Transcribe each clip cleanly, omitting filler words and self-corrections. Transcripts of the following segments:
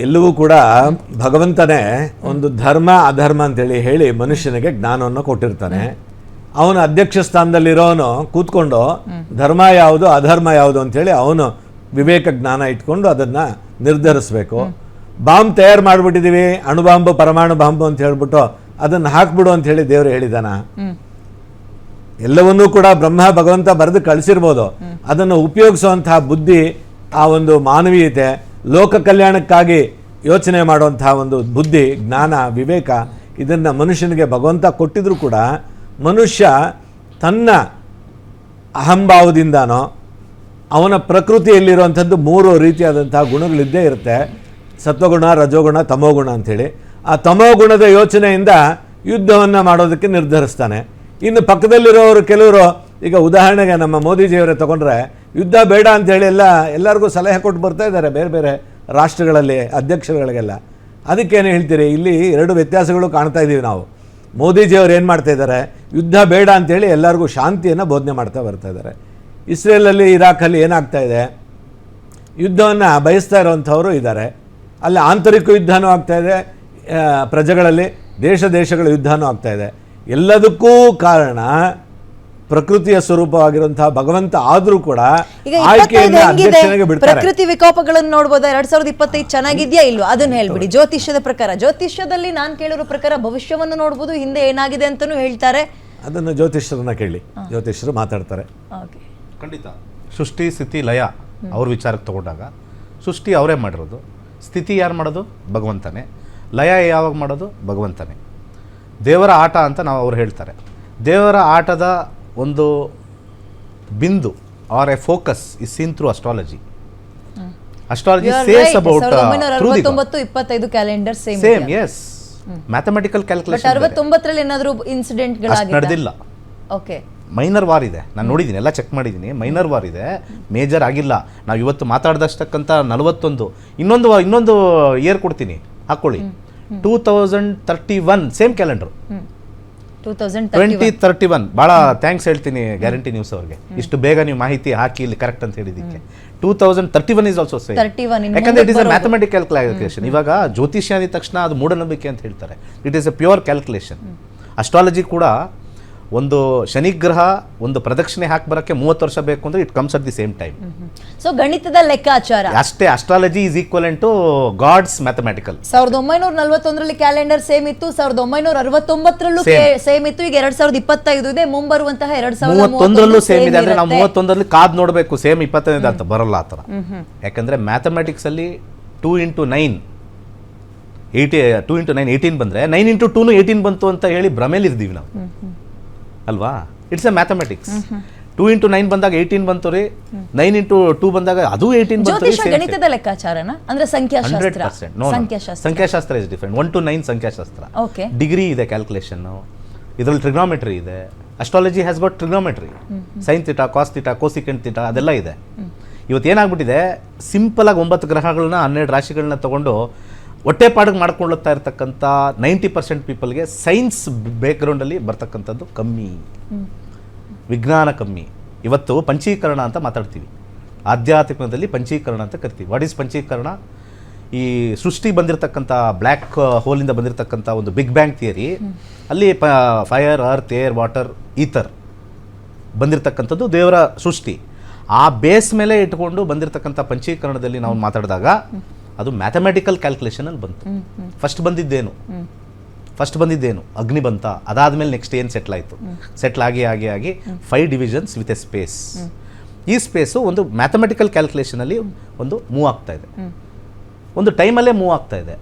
ಎಲ್ಲವೂ ಕೂಡ ಭಗವಂತನೇ ಒಂದು ಧರ್ಮ ಅಧರ್ಮ ಅಂತೇಳಿ ಹೇಳಿ ಮನುಷ್ಯನಿಗೆ ಜ್ಞಾನವನ್ನು ಕೊಟ್ಟಿರ್ತಾನೆ. ಅವನು ಅಧ್ಯಕ್ಷ ಸ್ಥಾನದಲ್ಲಿರೋನು ಕೂತ್ಕೊಂಡು ಧರ್ಮ ಯಾವುದು ಅಧರ್ಮ ಯಾವುದು ಅಂತೇಳಿ ಅವನು ವಿವೇಕ ಜ್ಞಾನ ಇಟ್ಕೊಂಡು ಅದನ್ನು ನಿರ್ಧರಿಸಬೇಕು. ಬಾಂಬ್ ತಯಾರು ಮಾಡಿಬಿಟ್ಟಿದ್ದೀವಿ, ಅಣುಬಾಂಬು ಪರಮಾಣು ಬಾಂಬು ಅಂತ ಹೇಳ್ಬಿಟ್ಟು ಅದನ್ನು ಹಾಕ್ಬಿಡು ಅಂತ ಹೇಳಿ ದೇವರು ಹೇಳಿದಾನ? ಎಲ್ಲವನ್ನೂ ಕೂಡ ಬ್ರಹ್ಮ ಭಗವಂತ ಬರೆದು ಕಳಿಸಿರ್ಬೋದು. ಅದನ್ನು ಉಪಯೋಗಿಸುವಂತಹ ಬುದ್ಧಿ, ಆ ಒಂದು ಮಾನವೀಯತೆ, ಲೋಕ ಕಲ್ಯಾಣಕ್ಕಾಗಿ ಯೋಚನೆ ಮಾಡುವಂತಹ ಒಂದು ಬುದ್ಧಿ, ಜ್ಞಾನ, ವಿವೇಕ, ಇದನ್ನು ಮನುಷ್ಯನಿಗೆ ಭಗವಂತ ಕೊಟ್ಟಿದ್ರು ಕೂಡ ಮನುಷ್ಯ ತನ್ನ ಅಹಂಭಾವದಿಂದನೋ ಅವನ ಪ್ರಕೃತಿಯಲ್ಲಿರುವಂಥದ್ದು 3 ರೀತಿಯಾದಂತಹ ಗುಣಗಳಿದ್ದೇ ಇರುತ್ತೆ. ಸತ್ವಗುಣ, ರಜೋಗುಣ, ತಮೋಗುಣ ಅಂಥೇಳಿ. ಆ ತಮೋಗುಣದ ಯೋಚನೆಯಿಂದ ಯುದ್ಧವನ್ನು ಮಾಡೋದಕ್ಕೆ ನಿರ್ಧರಿಸ್ತಾನೆ. ಇನ್ನು ಪಕ್ಕದಲ್ಲಿರೋರು ಕೆಲವರು, ಈಗ ಉದಾಹರಣೆಗೆ ನಮ್ಮ ಮೋದಿಜಿಯವರೇ ತಗೊಂಡ್ರೆ, ಯುದ್ಧ ಬೇಡ ಅಂಥೇಳಿ ಎಲ್ಲರಿಗೂ ಸಲಹೆ ಕೊಟ್ಟು ಬರ್ತಾ ಇದ್ದಾರೆ ಬೇರೆ ಬೇರೆ ರಾಷ್ಟ್ರಗಳಲ್ಲಿ ಅಧ್ಯಕ್ಷರುಗಳಿಗೆಲ್ಲ. ಅದಕ್ಕೇನು ಹೇಳ್ತೀರಿ? ಇಲ್ಲಿ 2 ವ್ಯತ್ಯಾಸಗಳು ಕಾಣ್ತಾ ಇದ್ದೀವಿ ನಾವು. ಮೋದಿಜಿಯವರು ಏನು ಮಾಡ್ತಾ ಇದ್ದಾರೆ? ಯುದ್ಧ ಬೇಡ ಅಂಥೇಳಿ ಎಲ್ಲರಿಗೂ ಶಾಂತಿಯನ್ನು ಬೋಧನೆ ಮಾಡ್ತಾ ಬರ್ತಾ ಇದ್ದಾರೆ. ಇಸ್ರೇಲಲ್ಲಿ, ಇರಾಕಲ್ಲಿ ಏನಾಗ್ತಾ ಇದೆ? ಯುದ್ಧವನ್ನು ಬಯಸ್ತಾ ಇರೋವಂಥವರು ಇದ್ದಾರೆ. ಅಲ್ಲಿ ಆಂತರಿಕ ಯುದ್ಧನೂ ಆಗ್ತಾ ಇದೆ, ಪ್ರಜೆಗಳಲ್ಲಿ ದೇಶಗಳ ಯುದ್ಧನೂ ಆಗ್ತಾ ಇದೆ. ಎಲ್ಲದಕ್ಕೂ ಕಾರಣ ಪ್ರಕೃತಿಯ ಸ್ವರೂಪವಾಗಿರುವಂತಹ ಭಗವಂತ ಆದ್ರೂ ಕೂಡ ಆಯ್ಕೆಯಿಂದ ಅಧ್ಯಕ್ಷನಿಗೆ ಬಿಡ್ತಾರೆ. ಪ್ರಕೃತಿ ವಿಕೋಪಗಳನ್ನು ನೋಡಬಹುದಾ? 2025 ಚೆನ್ನಾಗಿದ್ಯಾ ಇಲ್ವಾ ಅದನ್ನ ಹೇಳ್ಬಿಡಿ. ಜ್ಯೋತಿಷ್ಯದ ಪ್ರಕಾರ, ಜ್ಯೋತಿಷ್ಯದಲ್ಲಿ ನಾನು ಕೇಳಿರೋ ಪ್ರಕಾರ ಭವಿಷ್ಯವನ್ನು ನೋಡಬಹುದು, ಹಿಂದೆ ಏನಾಗಿದೆ ಅಂತಾನೂ ಹೇಳ್ತಾರೆ. ಅದನ್ನು ಜ್ಯೋತಿಷ್ಯರನ್ನ ಕೇಳಿ, ಜ್ಯೋತಿಷ್ಯರು ಮಾತಾಡ್ತಾರೆ. ಖಂಡಿತ. ಸೃಷ್ಟಿ, ಸ್ಥಿತಿ, ಲಯ ಅವ್ರ ವಿಚಾರಕ್ಕೆ ತಗೊಂಡಾಗ ಸೃಷ್ಟಿ ಅವರೇ ಮಾಡಿರೋದು, ಸ್ಥಿತಿ ಯಾರು ಮಾಡೋದು? ಭಗವಂತನೇ. ಲಯ ಯಾವಾಗ ಮಾಡೋದು? ಭಗವಂತನೇ. ದೇವರ ಆಟ ಅಂತ ಅವ್ರು ಹೇಳ್ತಾರೆ. ದೇವರ ಆಟದ ಒಂದು ಬಿಂದು are a focus is seen through astrology. Astrology says about 1925 calendar same. Yes, mathematical calculation. 69ರಲ್ಲಿ ಏನಾದರೂ ಇನ್ಸಿಡೆಂಟ್ಗಳಾಗಿಲ್ಲ? ನಡೆದಿಲ್ಲ. ಓಕೆ, ಮೈನರ್ ವಾರ್ ಇದೆ. ನಾನು ನೋಡಿದ್ದೀನಿ, ಎಲ್ಲ ಚೆಕ್ ಮಾಡಿದ್ದೀನಿ. ಮೈನರ್ ವಾರ್ ಇದೆ, ಮೇಜರ್ ಆಗಿಲ್ಲ. ನಾವು ಇವತ್ತು ಮಾತಾಡಿದಷ್ಟಕ್ಕಂಥ 41. ಇನ್ನೊಂದು ಇಯರ್ ಕೊಡ್ತೀನಿ, ಹಾಕ್ಕೊಳ್ಳಿ. 2031 ಸೇಮ್ ಕ್ಯಾಲೆಂಡರ್. 2031 ಭಾಳ ಥ್ಯಾಂಕ್ಸ್ ಹೇಳ್ತೀನಿ ಗ್ಯಾರಂಟಿ ನ್ಯೂಸ್ ಅವ್ರಿಗೆ, ಇಷ್ಟು ಬೇಗ ನೀವು ಮಾಹಿತಿ ಹಾಕಿ ಇಲ್ಲಿ ಕರೆಕ್ಟ್ ಅಂತ ಹೇಳಿದ್ದಕ್ಕೆ. 2031 ಇಸ್ ಆಲ್ಸೋ ಸೇಮ್. ಯಾಕಂದ್ರೆ it is a mathematical calculation. ಇವಾಗ ಜ್ಯೋತಿಷ್ಯ ಅಂದ ತಕ್ಷಣ ಅದು ಮೂಢನಂಬಿಕೆ ಅಂತ ಹೇಳ್ತಾರೆ. It is A pure calculation. Astrology ಕೂಡ ಒಂದು ಶನಿಗ್ರಹ ಒಂದು ಪ್ರದಕ್ಷಿಣೆ ಹಾಕಿ ಬರೋಕ್ಕೆ 30 ವರ್ಷ ಬೇಕು ಅಂದ್ರೆ it comes at the same time. So ಗಣಿತದ ಲೆಕ್ಕಾಚಾರ ಅಷ್ಟೇ. Astrology is equivalent to God's mathematical. 1941ರಲ್ಲಿ ಕ್ಯಾಲೆಂಡರ್ ಸೇಮ್ ಇತ್ತು, 1969ರಲ್ಲೂ ಸೇಮ್ ಇತ್ತು, ಈಗ 2025 ಇದೆ, ಮುಂಬರುವಂತಹ 2031ರಲ್ಲೂ ಸೇಮ್ ಇದೆ. ಅಂದ್ರೆ ನಾವು 31ರಲ್ಲಿ ಕಾದ್ ನೋಡಬೇಕು, ಸೇಮ್ 25 ಅಂತ ಬರಲ್ಲ ಆ ಥರ. ಯಾಕಂದ್ರೆ ಮ್ಯಾಥಮೆಟಿಕ್ಸ್ ಅಲ್ಲಿ 2 into 9 18 ಬಂದ್ರೆ 9 into 2 18 ಬಂತು ಅಂತ ಹೇಳಿ ಭ್ರಮೇಲಿರ್ತೀವಿ ನಾವು ಅಲ್ವಾ? It's A mathematics. 2 into 9 ಬಂದಾಗ 18 ಬಂತು ರೀ, 9 into 2 ಬಂದಾಗ ಅದು 18 ಬಂತು. ಗಣಿತದ ಲೆಕ್ಕಾಚಾರನ ಅಂದ್ರೆ ಸಂಖ್ಯಾಶಾಸ್ತ್ರ. 100%. ಸಂಖ್ಯಾಶಾಸ್ತ್ರ ಇಸ್ ಡಿಫರೆಂಟ್. 1 to 9 ಸಂಖ್ಯಾಶಾಸ್ತ್ರ. ಡಿಗ್ರಿ ಇದೆ ಕ್ಯಾಲ್ಕುಲೇಷನ್, ಇದರಲ್ಲಿ ಟ್ರಿಗ್ನೋಮೆಟ್ರಿ ಇದೆ. Astrology has got trigonometry, sine theta, cos theta, cosecant theta, ಅದೆಲ್ಲ ಇದೆ. ಇವತ್ತು ಏನಾಗ್ಬಿಟ್ಟಿದೆ, ಸಿಂಪಲ್ ಆಗಿ 9 ಗ್ರಹಗಳನ್ನ 12 ರಾಶಿಗಳನ್ನ ತಗೊಂಡು ಹೊಟ್ಟೆಪಾಡಿಗೆ ಮಾಡ್ಕೊಳ್ಳುತ್ತಾ ಇರ್ತಕ್ಕಂಥ 90% ಪೀಪಲ್ಗೆ ಸೈನ್ಸ್ ಬ್ಯಾಕ್ಗ್ರೌಂಡಲ್ಲಿ ಬರ್ತಕ್ಕಂಥದ್ದು ಕಮ್ಮಿ, ವಿಜ್ಞಾನ ಕಮ್ಮಿ. ಇವತ್ತು ಪಂಚೀಕರಣ ಅಂತ ಮಾತಾಡ್ತೀವಿ, ಆಧ್ಯಾತ್ಮಿಕದಲ್ಲಿ ಪಂಚೀಕರಣ ಅಂತ ಕರಿತೀವಿ. ವಾಟ್ ಈಸ್ ಪಂಚೀಕರಣ? ಈ ಸೃಷ್ಟಿ ಬಂದಿರತಕ್ಕಂಥ ಬ್ಲ್ಯಾಕ್ ಹೋಲಿಂದ ಬಂದಿರತಕ್ಕಂಥ ಒಂದು ಬಿಗ್ ಬ್ಯಾಂಗ್ ಥಿಯರಿ, ಅಲ್ಲಿ fire, earth, air, water, ether ಬಂದಿರತಕ್ಕಂಥದ್ದು ದೇವರ ಸೃಷ್ಟಿ. ಆ ಬೇಸ್ ಮೇಲೆ ಇಟ್ಕೊಂಡು ಬಂದಿರತಕ್ಕಂಥ ಪಂಚೀಕರಣದಲ್ಲಿ ನಾವು ಮಾತಾಡಿದಾಗ ಅದು ಮ್ಯಾಥಮೆಟಿಕಲ್ ಕ್ಯಾಲ್ಕುಲೇಷನಲ್ಲಿ ಬಂತು. ಫಸ್ಟ್ ಬಂದಿದ್ದೇನು ಅಗ್ನಿ ಬಂತ, ಅದಾದಮೇಲೆ ನೆಕ್ಸ್ಟ್ ಏನು ಸೆಟ್ಲ್ ಆಯಿತು. ಸೆಟ್ಲ್ ಆಗಿ 5 ಡಿವಿಷನ್ಸ್ ವಿತ್ ಎ ಸ್ಪೇಸ್. ಈ ಸ್ಪೇಸು ಒಂದು ಮ್ಯಾಥಮೆಟಿಕಲ್ ಕ್ಯಾಲ್ಕುಲೇಷನಲ್ಲಿ ಒಂದು ಮೂವ್ ಆಗ್ತಾ ಇದೆ, ಒಂದು ಟೈಮಲ್ಲೇ ಮೂವ್ ಆಗ್ತಾ ಇದೆ.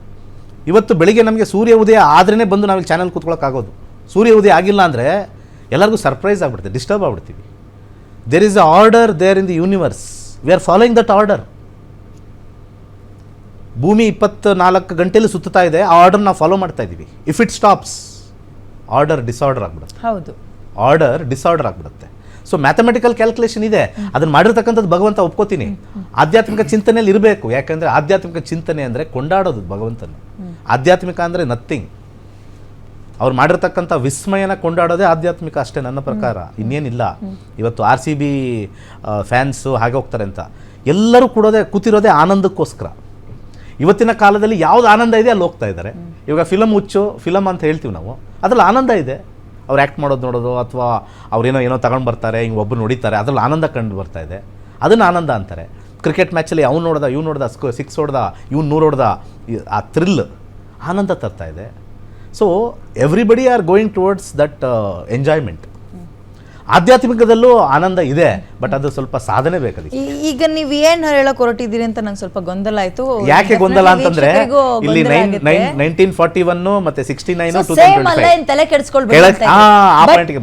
ಇವತ್ತು ಬೆಳಿಗ್ಗೆ ನಮಗೆ ಸೂರ್ಯ ಉದಯ ಆದ್ರೇ ಬಂದು ನಾವಿಲ್ಲಿ ಚಾನಲ್ ಕೂತ್ಕೊಳ್ಳೋಕ್ಕಾಗೋದು. ಸೂರ್ಯ ಉದಯ ಆಗಿಲ್ಲ ಅಂದರೆ ಎಲ್ಲರಿಗೂ ಸರ್ಪ್ರೈಸ್ ಆಗ್ಬಿಡ್ತದೆ, ಡಿಸ್ಟರ್ಬ್ ಆಗ್ಬಿಡ್ತೀವಿ. There is a order there in the universe, we are following that order. ಭೂಮಿ 24 ಗಂಟೆಯಲ್ಲಿ ಸುತ್ತಾ ಇದೆ, ಆ ಆರ್ಡರ್ ನಾವು ಫಾಲೋ ಮಾಡ್ತಾ ಇದ್ದೀವಿ. If it stops, order disorder ಆಗ್ಬಿಡುತ್ತೆ. ಹೌದು, ಆರ್ಡರ್ ಡಿಸಾರ್ಡರ್ ಆಗ್ಬಿಡುತ್ತೆ. ಸೊ ಮ್ಯಾಥಮೆಟಿಕಲ್ ಕ್ಯಾಲ್ಕುಲೇಷನ್ ಇದೆ, ಅದನ್ನು ಮಾಡಿರ್ತಕ್ಕಂಥದ್ದು ಭಗವಂತ, ಒಪ್ಕೋತೀನಿ. ಆಧ್ಯಾತ್ಮಿಕ ಚಿಂತನೆಯಲ್ಲಿ ಇರಬೇಕು. ಯಾಕಂದರೆ ಆಧ್ಯಾತ್ಮಿಕ ಚಿಂತನೆ ಅಂದರೆ ಕೊಂಡಾಡೋದು ಭಗವಂತನ. ಆಧ್ಯಾತ್ಮಿಕ ಅಂದರೆ ನಥಿಂಗ್. ಅವ್ರು ಮಾಡಿರ್ತಕ್ಕಂಥ ವಿಸ್ಮಯನ ಕೊಂಡಾಡೋದೇ ಆಧ್ಯಾತ್ಮಿಕ ಅಷ್ಟೇ ನನ್ನ ಪ್ರಕಾರ, ಇನ್ನೇನಿಲ್ಲ. ಇವತ್ತು RCB ಫ್ಯಾನ್ಸು ಹಾಗೆ ಹೋಗ್ತಾರೆ ಅಂತ ಎಲ್ಲರೂ ಕೂತಿರೋದೇ ಆನಂದಕ್ಕೋಸ್ಕರ. ಇವತ್ತಿನ ಕಾಲದಲ್ಲಿ ಯಾವ್ದು ಆನಂದ ಇದೆ ಅಲ್ಲಿ ಹೋಗ್ತಾ ಇದ್ದಾರೆ. ಇವಾಗ ಫಿಲಮ್ ಹುಚ್ಚು ಫಿಲಮ್ ಅಂತ ಹೇಳ್ತೀವಿ ನಾವು, ಅದ್ರಲ್ಲಿ ಆನಂದ ಇದೆ. ಅವ್ರು ಆ್ಯಕ್ಟ್ ಮಾಡೋದು ನೋಡೋದು, ಅಥವಾ ಅವ್ರೇನೋ ತಗೊಂಡು ಬರ್ತಾರೆ, ಹಿಂಗೆ ಒಬ್ಬರು ನೋಡಿತಾರೆ, ಅದ್ರಲ್ಲಿ ಆನಂದ ಕಂಡು ಬರ್ತಾ ಇದೆ, ಅದನ್ನು ಆನಂದ ಅಂತಾರೆ. ಕ್ರಿಕೆಟ್ ಮ್ಯಾಚಲ್ಲಿ ಅವ್ನು ನೋಡ್ದ, ಇವ್ನು ನೋಡ್ದ, 6 ಹೊಡ್ದ, ಇವ್ನು 100 ಹೊಡ್ದ, ಆ ಥ್ರಿಲ್ ಆನಂದ ತರ್ತಾ ಇದೆ. So everybody are going towards that enjoyment. ಆಧ್ಯಾತ್ಮಿಕದಲ್ಲೂ ಆನಂದ ಇದೆ, ಬಟ್ ಅದು ಸ್ವಲ್ಪ ಸಾಧನೆ ಬೇಕಾಗಿದೆ. ಈಗ ನೀವು ಏನ್ ಹೇಳಕ್ ಹೊರಟಿದ್ದೀರಿ ಅಂತ ನಂಗೆ ಸ್ವಲ್ಪ ಗೊಂದಲ ಆಯ್ತು. ಯಾಕೆ ಗೊಂದಲ ಅಂತಂದ್ರೆ ಇಲ್ಲಿ 1941 ಮತ್ತೆ 69 ತಲೆ ಕೆಡಿಸ್ಕೊಳ್ಬೇಕು ಆ ಪಾಯಿಂಟ್ಗೆ